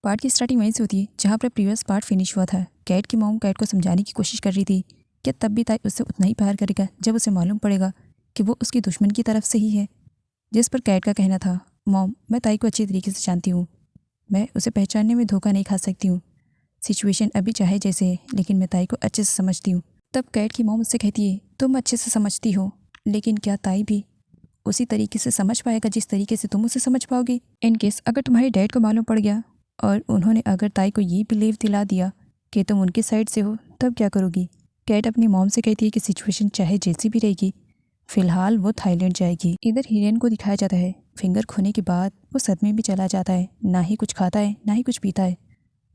Part की starting वहीं से होती है जहाँ पर प्रीवियस पार्ट फिनिश हुआ था। कैट की मॉम कैट को समझाने की कोशिश कर रही थी कि तब भी ताई उससे उतना ही प्यार करेगा जब उसे मालूम पड़ेगा कि वो उसकी दुश्मन की तरफ से ही है। जिस पर कैट का कहना था, मॉम मैं ताई को अच्छी तरीके से जानती हूँ, मैं उसे पहचानने में धोखा नहीं खा सकती हूँ। सिचुएशन अभी चाहे जैसे है लेकिन मैं ताई को अच्छे से समझती हूँ। तब कैट की मॉम उससे कहती है, तुम अच्छे से समझती हो लेकिन क्या ताई भी उसी तरीके से समझ पाएगा जिस तरीके से तुम उसे समझ पाओगी? इन केस अगर तुम्हारे डैड को मालूम पड़ गया और उन्होंने अगर ताई को ये बिलीव दिला दिया कि तुम उनके साइड से हो, तब क्या करोगी? कैट अपनी मॉम से कहती है कि सिचुएशन चाहे जैसी भी रहेगी, फिलहाल वो थाईलैंड जाएगी। इधर हीरेन को दिखाया जाता है फिंगर खोने के बाद वो सदमे में चला जाता है, ना ही कुछ खाता है ना ही कुछ पीता है,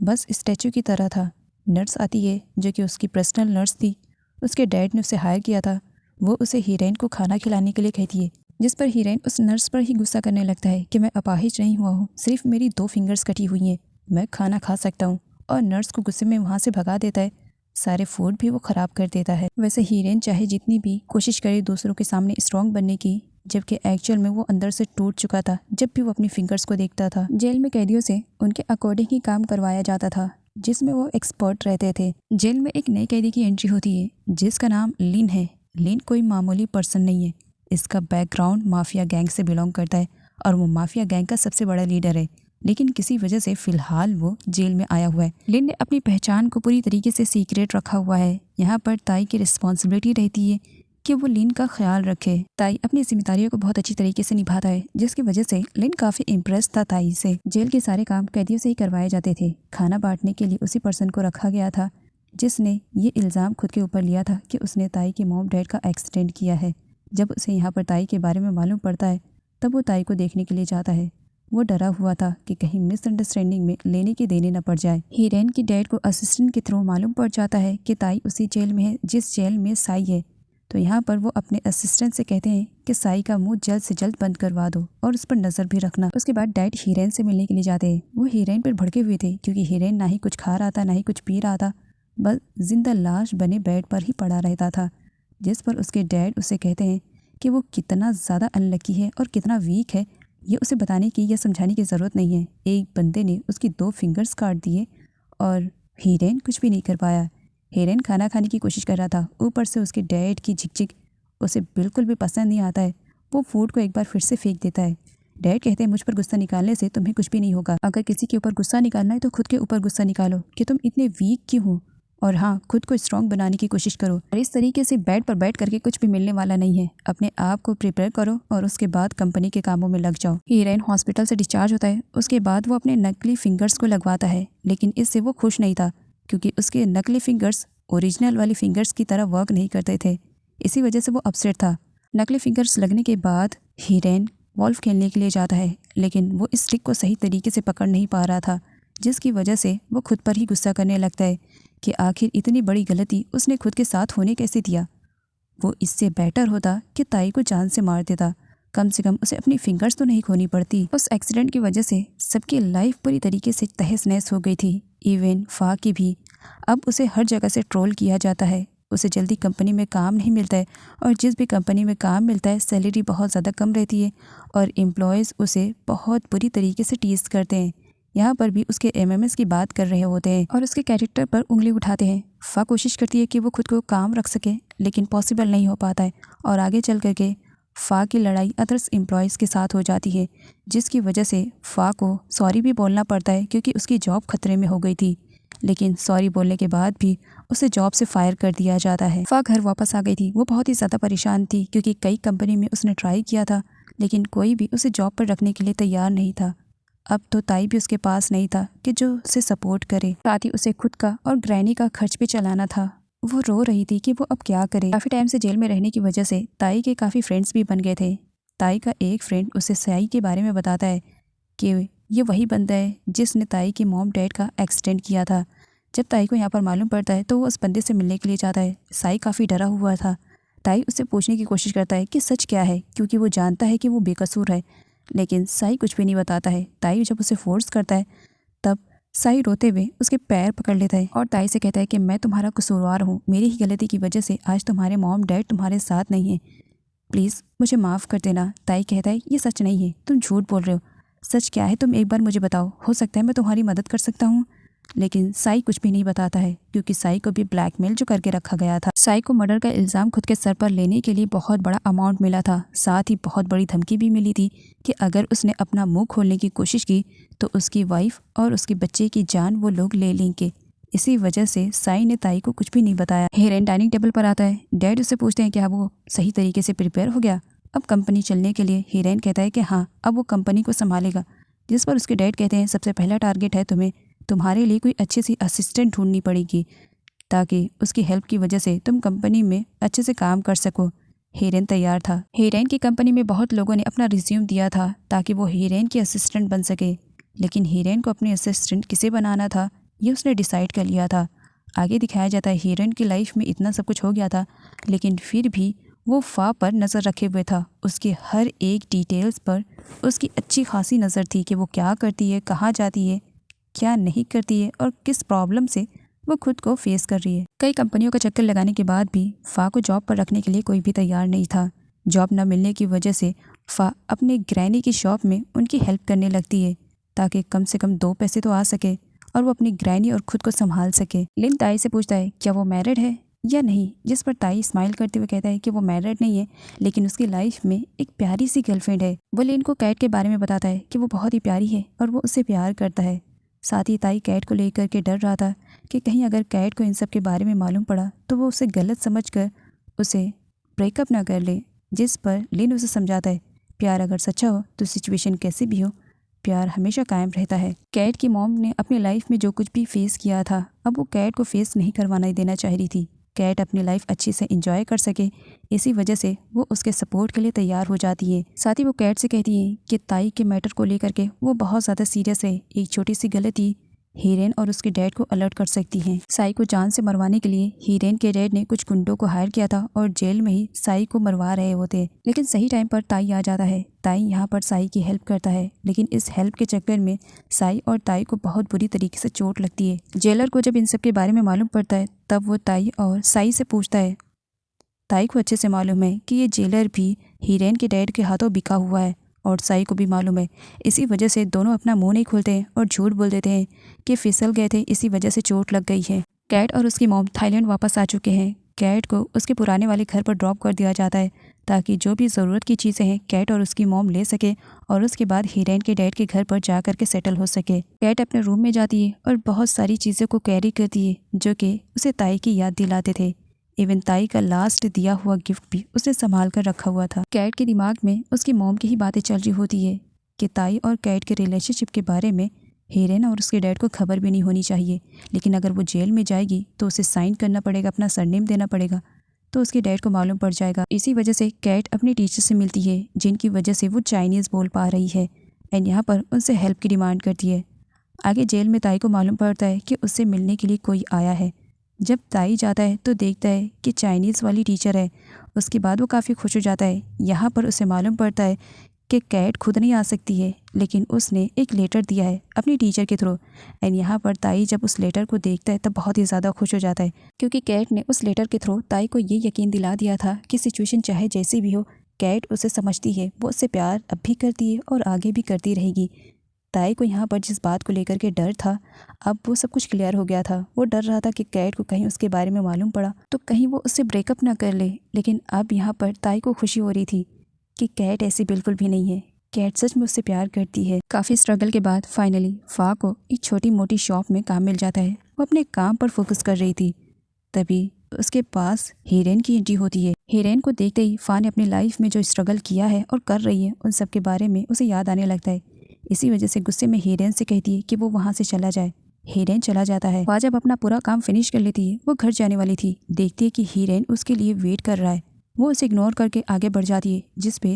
बस स्टैचू की तरह था। नर्स आती है जो कि उसकी पर्सनल नर्स थी, उसके डैड ने उसे हायर किया था। वो उसे हीरेन को खाना खिलाने के लिए कहती है, जिस पर हीरेन उस नर्स पर ही गुस्सा करने लगता है कि मैं अपाहिज नहीं हुआ हूँ, सिर्फ मेरी 2 फिंगर्स कटी हुई हैं, मैं खाना खा सकता हूँ। और नर्स को गुस्से में वहाँ से भगा देता है, सारे फूड भी वो ख़राब कर देता है। वैसे हीरेन चाहे जितनी भी कोशिश करे दूसरों के सामने स्ट्रॉन्ग बनने की, जबकि एक्चुअल में वो अंदर से टूट चुका था जब भी वो अपनी फिंगर्स को देखता था। जेल में कैदियों से उनके अकॉर्डिंग ही काम करवाया जाता था जिसमें वो एक्सपर्ट रहते थे। जेल में एक नए कैदी की एंट्री होती है जिसका नाम लिन है। लिन कोई मामूली पर्सन नहीं है, इसका बैकग्राउंड माफिया गैंग से बिलोंग करता है और वो माफिया गैंग का सबसे बड़ा लीडर है, लेकिन किसी वजह से फिलहाल वो जेल में आया हुआ है। लिन ने अपनी पहचान को पूरी तरीके से सीक्रेट रखा हुआ है। यहाँ पर ताई की रिस्पॉन्सिबिलिटी रहती है कि वो लिन का ख्याल रखे। ताई अपनी जिम्मेदारियों को बहुत अच्छी तरीके से निभाता है जिसकी वजह से लिन काफी इम्प्रेस था ताई से। जेल के सारे काम कैदियों से ही करवाए जाते थे। खाना बांटने के लिए उसी पर्सन को रखा गया था जिसने ये इल्ज़ाम खुद के ऊपर लिया था कि उसने ताई के मॉम डैड का एक्सीडेंट किया है। जब उसे यहाँ पर ताई के बारे में मालूम पड़ता है तब वो ताई को देखने के लिए जाता है। वो डरा हुआ था कि कहीं मिसअंडरस्टैंडिंग में लेने के देने न पड़ जाए। हीरेन की डैड को असिस्टेंट के थ्रू मालूम पड़ जाता है कि ताई उसी जेल में है जिस जेल में साई है। तो यहाँ पर वो अपने असिस्टेंट से कहते हैं कि साई का मुंह जल्द से जल्द बंद करवा दो और उस पर नज़र भी रखना। उसके बाद डैड हीरेन से मिलने के लिए जाते हैं। वो हीरेन पर भड़के हुए थे क्योंकि हीरेन ना ही कुछ खा रहा था ना ही कुछ पी रहा था, बस जिंदा लाश बने बेड पर ही पड़ा रहता था। जिस पर उसके डैड उसे कहते हैं कि वो कितना ज़्यादा अनलकी है और कितना वीक है, ये उसे बताने की या समझाने की ज़रूरत नहीं है। एक बंदे ने उसकी 2 फिंगर्स काट दिए और हीरेन कुछ भी नहीं कर पाया। हीरेन खाना खाने की कोशिश कर रहा था, ऊपर से उसके डैड की झिकझिक उसे बिल्कुल भी पसंद नहीं आता है। वो फूड को एक बार फिर से फेंक देता है। डैड कहते हैं मुझ पर गुस्सा निकालने से तुम्हें कुछ भी नहीं होगा, अगर किसी के ऊपर गुस्सा निकालना है तो खुद के ऊपर गुस्सा निकालो कि तुम इतने वीक क्यों हो, और हाँ, खुद को स्ट्रॉन्ग बनाने की कोशिश करो। और इस तरीके से बेड पर बैठ करके कुछ भी मिलने वाला नहीं है। अपने आप को प्रिपेयर करो और उसके बाद कंपनी के कामों में लग जाओ। हीरेन हॉस्पिटल से डिस्चार्ज होता है। उसके बाद वो अपने नकली फिंगर्स को लगवाता है, लेकिन इससे वो खुश नहीं था क्योंकि उसके नकली फिंगर्स ओरिजिनल वाली फिंगर्स की तरह वर्क नहीं करते थे। इसी वजह से वो अपसेट था। नकली फिंगर्स लगने के बाद हीरेन वॉल्फ खेलने के लिए जाता है, लेकिन वो इस स्टिक को सही तरीके से पकड़ नहीं पा रहा था, जिसकी वजह से वो खुद पर ही गुस्सा करने लगता है कि आखिर इतनी बड़ी गलती उसने खुद के साथ होने कैसे दिया। वो इससे बेटर होता कि ताई को जान से मार देता, कम से कम उसे अपनी फिंगर्स तो नहीं खोनी पड़ती। उस एक्सीडेंट की वजह से सबकी लाइफ पूरी तरीके से तहस नहस हो गई थी, इवन फा की भी। अब उसे हर जगह से ट्रोल किया जाता है। उसे जल्दी कंपनी में काम नहीं मिलता है और जिस भी कंपनी में काम मिलता है सैलरी बहुत ज़्यादा कम रहती है और एम्प्लॉयज़ उसे बहुत बुरी तरीके से टीज करते हैं। यहाँ पर भी उसके एमएमएस की बात कर रहे होते हैं और उसके कैरेक्टर पर उंगली उठाते हैं। फा कोशिश करती है कि वो खुद को काम रख सके, लेकिन पॉसिबल नहीं हो पाता है और आगे चल करके फा की लड़ाई अदर्स एम्प्लॉयज़ के साथ हो जाती है, जिसकी वजह से फा को सॉरी भी बोलना पड़ता है क्योंकि उसकी जॉब खतरे में हो गई थी। लेकिन सॉरी बोलने के बाद भी उसे जॉब से फायर कर दिया जाता है। फा घर वापस आ गई थी। वो बहुत ही ज़्यादा परेशान थी क्योंकि कई कंपनी में उसने ट्राई किया था, लेकिन कोई भी उसे जॉब पर रखने के लिए तैयार नहीं था। अब तो ताई भी उसके पास नहीं था कि जो उसे सपोर्ट करे, साथ ही उसे खुद का और ग्रैनी का खर्च भी चलाना था। वो रो रही थी कि वो अब क्या करे। काफ़ी टाइम से जेल में रहने की वजह से ताई के काफ़ी फ्रेंड्स भी बन गए थे। ताई का एक फ्रेंड उसे साई के बारे में बताता है कि ये वही बंदा है जिसने ताई के मॉम डैड का एक्सीडेंट किया था। जब ताई को यहाँ पर मालूम पड़ता है तो वो उस बंदे से मिलने के लिए जाता है। साई काफ़ी डरा हुआ था। ताई उससे पूछने की कोशिश करता है कि सच क्या है, क्योंकि वो जानता है कि वो बेकसूर है, लेकिन साई कुछ भी नहीं बताता है। ताई जब उसे फोर्स करता है तब साई रोते हुए उसके पैर पकड़ लेता है और ताई से कहता है कि मैं तुम्हारा कसूरवार हूँ, मेरी ही गलती की वजह से आज तुम्हारे मॉम डैड तुम्हारे साथ नहीं है, प्लीज़ मुझे माफ़ कर देना। ताई कहता है ये सच नहीं है, तुम झूठ बोल रहे हो। सच क्या है तुम एक बार मुझे बताओ, हो सकता है मैं तुम्हारी मदद कर सकता हूँ। लेकिन साई कुछ भी नहीं बताता है क्योंकि साई को भी ब्लैकमेल जो करके रखा गया था। साई को मर्डर का इल्ज़ाम खुद के सर पर लेने के लिए बहुत बड़ा अमाउंट मिला था। साथ ही बहुत बड़ी धमकी भी मिली थी कि अगर उसने अपना मुंह खोलने की कोशिश की तो उसकी वाइफ और उसके बच्चे की जान वो लोग ले लेंगे। इसी वजह से साई ने ताई को कुछ भी नहीं बताया। हिरेन डाइनिंग टेबल पर आता है। डैड उससे पूछते हैं क्या वो सही तरीके से प्रिपेयर हो गया अब कंपनी चलने के लिए। हिरेन कहता है कि हाँ, अब वो कंपनी को संभालेगा। जिस पर उसके डैड कहते हैं सबसे पहला टारगेट है तुम्हारे लिए कोई अच्छी सी असिस्टेंट ढूंढनी पड़ेगी ताकि उसकी हेल्प की वजह से तुम कंपनी में अच्छे से काम कर सको। हिरेन तैयार था। हिरेन की कंपनी में बहुत लोगों ने अपना रिज्यूम दिया था ताकि वो हिरेन की असिस्टेंट बन सके, लेकिन हिरेन को अपनी असिस्टेंट किसे बनाना था ये उसने डिसाइड कर लिया था। आगे दिखाया जाता है हिरेन की लाइफ में इतना सब कुछ हो गया था लेकिन फिर भी वो फा पर नज़र रखे हुए था। उसके हर एक डिटेल्स पर उसकी अच्छी खासी नज़र थी कि वो क्या करती है, कहाँ जाती है, क्या नहीं करती है और किस प्रॉब्लम से वो खुद को फेस कर रही है। कई कंपनियों का चक्कर लगाने के बाद भी फा को जॉब पर रखने के लिए कोई भी तैयार नहीं था। जॉब न मिलने की वजह से फा अपने ग्रैनी की शॉप में उनकी हेल्प करने लगती है ताकि कम से कम 2 पैसे तो आ सके और वो अपनी ग्रैनी और खुद को संभाल सके। लिन ताई से पूछता है क्या वो मैरिड है या नहीं, जिस पर ताई स्माइल करते हुए कहता है कि वो मैरिड नहीं है लेकिन उसकी लाइफ में एक प्यारी सी गर्लफ्रेंड है। वो लिन को कैट के बारे में बताता है कि वो बहुत ही प्यारी है और वो उससे प्यार करता है। साथ ही ताई कैट को लेकर के डर रहा था कि कहीं अगर कैट को इन सब के बारे में मालूम पड़ा तो वो उसे गलत समझकर उसे ब्रेकअप ना कर ले। जिस पर लिन उसे समझाता है प्यार अगर सच्चा हो तो सिचुएशन कैसे भी हो प्यार हमेशा कायम रहता है। कैट की मॉम ने अपनी लाइफ में जो कुछ भी फेस किया था अब वो कैट को फेस नहीं करवाना देना चाह रही थी। कैट अपनी लाइफ अच्छी से एंजॉय कर सके, इसी वजह से वो उसके सपोर्ट के लिए तैयार हो जाती है। साथ ही वो कैट से कहती है कि ताई के मैटर को लेकर के वो बहुत ज़्यादा सीरियस है। एक छोटी सी गलती हिरेन और उसके डैड को अलर्ट कर सकती हैं। साई को जान से मरवाने के लिए हिरेन के डैड ने कुछ गुंडों को हायर किया था और जेल में ही साई को मरवा रहे होते, लेकिन सही टाइम पर ताई आ जाता है। ताई यहाँ पर साई की हेल्प करता है लेकिन इस हेल्प के चक्कर में साई और ताई को बहुत बुरी तरीके से चोट लगती है। जेलर को जब इन सब के बारे में मालूम पड़ता है तब वो ताई और साई से पूछता है। ताई को अच्छे से मालूम है कि ये जेलर भी हिरेन के डैड के हाथों बिका हुआ है और साई को भी मालूम है। इसी वजह से दोनों अपना मुंह नहीं खोलते हैं और झूठ बोल देते हैं कि फिसल गए थे, इसी वजह से चोट लग गई है। कैट और उसकी मॉम थाईलैंड वापस आ चुके हैं। कैट को उसके पुराने वाले घर पर ड्रॉप कर दिया जाता है ताकि जो भी ज़रूरत की चीज़ें हैं कैट और उसकी मॉम ले सके और उसके बाद हिरेन के डैड के घर पर जा कर के सेटल हो सके। कैट अपने रूम में जाती है और बहुत सारी चीज़ों को कैरी करती है जो कि उसे ताई की याद दिलाते थे। इवन ताई का लास्ट दिया हुआ गिफ्ट भी उसने संभाल कर रखा हुआ था। कैट के दिमाग में उसकी मॉम की ही बातें चल रही होती है कि ताई और कैट के रिलेशनशिप के बारे में हिरेन और उसके डैड को खबर भी नहीं होनी चाहिए, लेकिन अगर वो जेल में जाएगी तो उसे साइन करना पड़ेगा, अपना सरनेम देना पड़ेगा, तो उसके डैड को मालूम पड़ जाएगा। इसी वजह से कैट अपनी टीचर से मिलती है जिनकी वजह से वो चाइनीज़ बोल पा रही है एंड यहाँ पर उनसे हेल्प की डिमांड करती है। आगे जेल में ताई को मालूम पड़ता है कि उससे मिलने के लिए कोई आया है। जब ताई जाता है तो देखता है कि चाइनीज़ वाली टीचर है। उसके बाद वो काफ़ी खुश हो जाता है। यहाँ पर उसे मालूम पड़ता है कि कैट खुद नहीं आ सकती है लेकिन उसने एक लेटर दिया है अपनी टीचर के थ्रू एंड यहाँ पर ताई जब उस लेटर को देखता है तब बहुत ही ज़्यादा खुश हो जाता है क्योंकि कैट ने उस लेटर के थ्रू ताई को ये यकीन दिला दिया था कि सिचुएशन चाहे जैसी भी हो कैट उसे समझती है, वो उससे प्यार अब भी करती है और आगे भी करती रहेगी। ताई को यहाँ पर जिस बात को लेकर के डर था अब वो सब कुछ क्लियर हो गया था। वो डर रहा था कि कैट को कहीं उसके बारे में मालूम पड़ा तो कहीं वो उससे ब्रेकअप ना कर ले, लेकिन अब यहाँ पर ताई को खुशी हो रही थी कि कैट ऐसी बिल्कुल भी नहीं है, कैट सच में उससे प्यार करती है। काफ़ी स्ट्रगल के बाद फाइनली फा को एक छोटी मोटी शॉप में काम मिल जाता है। वो अपने काम पर फोकस कर रही थी, तभी उसके पास हिरेन की एंट्री होती है। हिरेन को देखते ही फा ने अपनी लाइफ में जो स्ट्रगल किया है और कर रही है उन सब के बारे में उसे याद आने लगता है। इसी वजह से गुस्से में हिरेन से कहती है कि वो वहाँ से चला जाए। हिरेन चला जाता है। फा जब अपना पूरा काम फिनिश कर लेती है वो घर जाने वाली थी, देखती है कि हिरेन उसके लिए वेट कर रहा है। वो उसे इग्नोर करके आगे बढ़ जाती है, जिस पे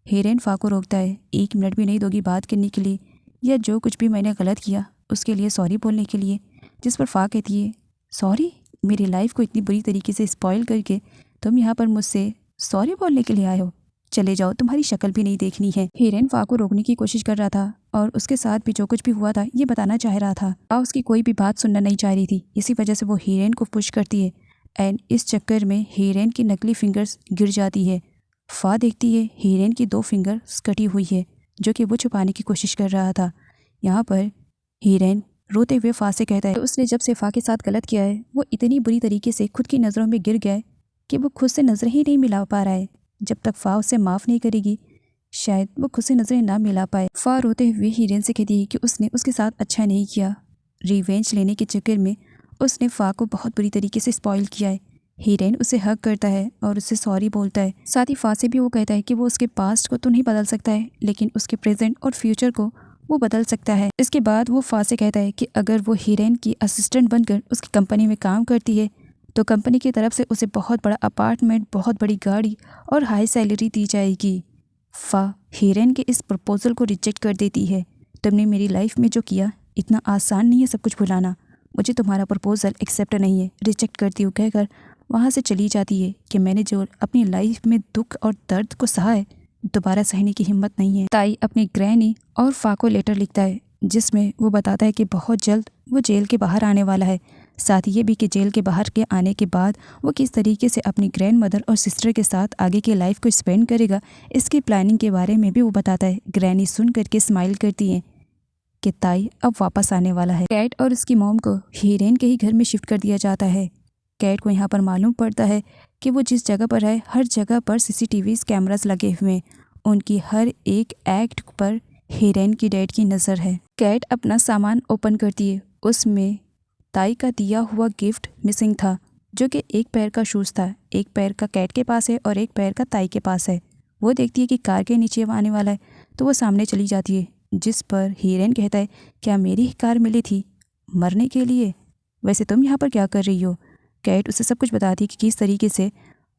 हिरेन फा को रोकता है। 1 मिनट भी नहीं दोगी बात करने के लिए या जो कुछ भी मैंने गलत किया उसके लिए सॉरी बोलने के लिए। जिस पर फा कहती है सॉरी, मेरी लाइफ को इतनी बुरी तरीके से स्पॉइल करके तुम यहाँ पर मुझसे सॉरी बोलने के लिए आए हो, चले जाओ, तुम्हारी शक्ल भी नहीं देखनी है। हिरेन फा को रोकने की कोशिश कर रहा था और उसके साथ भी जो कुछ भी हुआ था ये बताना चाह रहा था। फा उसकी कोई भी बात सुनना नहीं चाह रही थी, इसी वजह से वो हिरेन को पुश करती है एंड इस चक्कर में हिरेन की नकली फिंगर्स गिर जाती है। फा देखती है हिरेन की 2 फिंगर्स कटी हुई है, जो कि वो छुपाने की कोशिश कर रहा था। यहाँ पर हीरेन रोते हुए फा से कहता है तो उसने जब से फा के साथ गलत किया है वो इतनी बुरी तरीके से खुद की नज़रों में गिर गया है कि वो खुद से नज़रें ही नहीं मिला पा रहा है। जब तक फा उसे माफ़ नहीं करेगी शायद वो खुद से नज़रें ना मिला पाए। फा रोते हुए हीरेन से कहती है कि उसने उसके साथ अच्छा नहीं किया। रिवेंज लेने के चक्कर में उसने फा को बहुत बुरी तरीके से स्पॉइल किया है। हीरेन उसे हक करता है और उससे सॉरी बोलता है। साथ ही फा से भी वो कहता है कि वो उसके पास्ट को तो नहीं बदल सकता है लेकिन उसके प्रेजेंट और फ्यूचर को वो बदल सकता है। इसके बाद वो फा से कहता है कि अगर वो हीरेन की असिस्टेंट बनकर उसकी कंपनी में काम करती है तो कंपनी की तरफ से उसे बहुत बड़ा अपार्टमेंट, बहुत बड़ी गाड़ी और हाई सैलरी दी जाएगी। फा हीरेन के इस प्रपोजल को रिजेक्ट कर देती है। तुमने मेरी लाइफ में जो किया इतना आसान नहीं है सब कुछ भुलाना, मुझे तुम्हारा प्रपोजल एक्सेप्ट नहीं है, रिजेक्ट करती हूँ कहकर वहाँ से चली जाती है कि मैंने जो अपनी लाइफ में दुख और दर्द को सहा है दोबारा सहने की हिम्मत नहीं है। ताई अपनी ग्रैनी और फा को लेटर लिखता है जिसमें वो बताता है कि बहुत जल्द वो जेल के बाहर आने वाला है। साथ ही ये भी कि जेल के बाहर के आने के बाद वो किस तरीके से अपनी ग्रैंड मदर और सिस्टर के साथ आगे की लाइफ को स्पेंड करेगा इसकी प्लानिंग के बारे में भी वो बताता है। ग्रैनी सुन करके स्माइल करती है कि ताई अब वापस आने वाला है। कैट और उसकी मॉम को हीरेन के ही घर में शिफ्ट कर दिया जाता है। कैट को यहाँ पर मालूम पड़ता है कि वो जिस जगह पर है हर जगह पर सीसीटीवी कैमरास लगे हुए हैं। उनकी हर एक एक्ट पर हीरेन की डैड की नज़र है। कैट अपना सामान ओपन करती है, उसमें ताई का दिया हुआ गिफ्ट मिसिंग था जो कि एक पैर का शूज़ था। एक पैर का कैट के पास है और एक पैर का ताई के पास है। वो देखती है कि कार के नीचे वो आने वाला है तो वो सामने चली जाती है जिस पर हीरेन कहता है क्या मेरी ही कार मिली थी मरने के लिए, वैसे तुम यहाँ पर क्या कर रही हो। कैट उसे सब कुछ बताती है कि किस तरीके से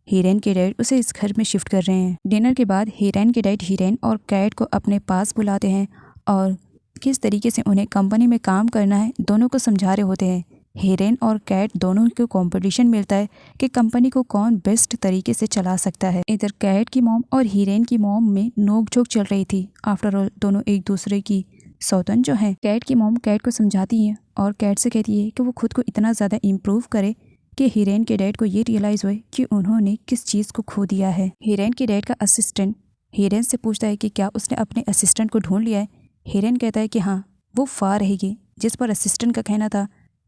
हीरेन के डैड उसे इस घर में शिफ्ट कर रहे हैं। डिनर के बाद हीरेन के डैड हीरेन और कैट को अपने पास बुलाते हैं और किस तरीके से उन्हें कंपनी में काम करना है दोनों को समझा रहे होते हैं। हीरेन और कैट दोनों को कंपटीशन मिलता है कि कंपनी को कौन बेस्ट तरीके से चला सकता है। इधर कैट की मॉम और हीरेन की मॉम में नोक-झोंक चल रही थी। आफ्टर ऑल दोनों एक दूसरे की सौतन जो है। कैट की मॉम कैट को समझाती है और कैट से कहती है कि वो खुद को इतना ज़्यादा इम्प्रूव करे कि हीरेन के डैड को ये रियलाइज़ हुए कि उन्होंने किस चीज़ को खो दिया है। हीरेन के डैड का असिस्टेंट हीरेन से पूछता है कि क्या उसने अपने असिस्टेंट को ढूंढ लिया है। हीरेन कहता है कि हाँ वो फा रहेगी। जिस पर असिस्टेंट का कहना था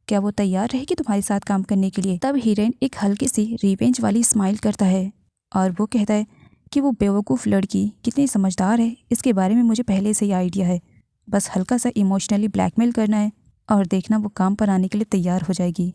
क्या वो तैयार रहेगी तुम्हारे साथ काम करने के लिए। तब हीरेन एक हल्की सी रिवेंज वाली स्माइल करता है और वो कहता है कि वो बेवकूफ़ लड़की कितनी समझदार है इसके बारे में मुझे पहले से ही आइडिया है, बस हल्का सा इमोशनली ब्लैकमेल करना है और देखना वो काम पर आने के लिए तैयार हो जाएगी।